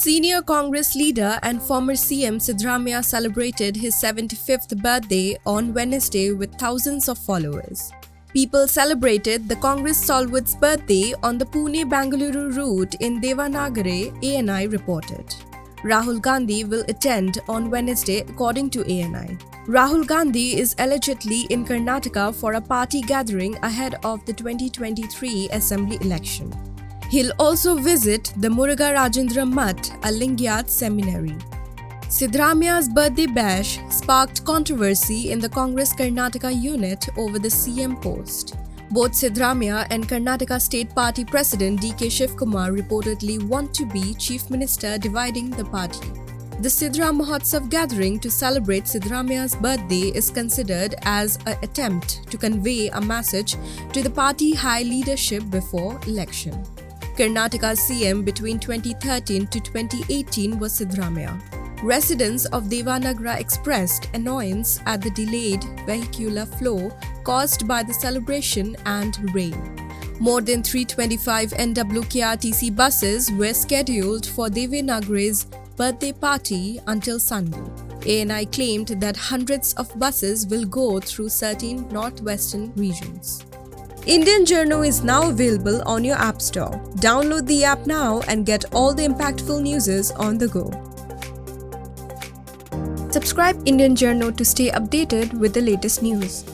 Senior Congress leader and former CM Siddaramaiah celebrated his 75th birthday on Wednesday with thousands of followers. People celebrated the Congress stalwart's birthday on the Pune-Bengaluru route in Davanagere, ANI reported. Rahul Gandhi will attend on Wednesday according to ANI. Rahul Gandhi is allegedly in Karnataka for a party gathering ahead of the 2023 Assembly election. He'll also visit the Murugarajendra Mutt, a Lingayat seminary. Siddaramaiah's birthday bash sparked controversy in the Congress Karnataka unit over the CM post. Both Siddaramaiah and Karnataka State Party President D K Shivakumar reportedly want to be Chief Minister, dividing the party. The Siddaramotsava gathering to celebrate Siddaramaiah's birthday is considered as an attempt to convey a message to the party high leadership before election. Karnataka's CM between 2013 to 2018 was Siddaramaiah. Residents of Davanagere expressed annoyance at the delayed vehicular flow caused by the celebration and rain. More than 325 NWKRTC buses were scheduled for Davanagere's birthday party until Sunday. ANI claimed that hundreds of buses will go through certain northwestern regions. Indian Journal is now available on your App Store. Download the app now and get all the impactful news on the go. Subscribe Indian Journal to stay updated with the latest news.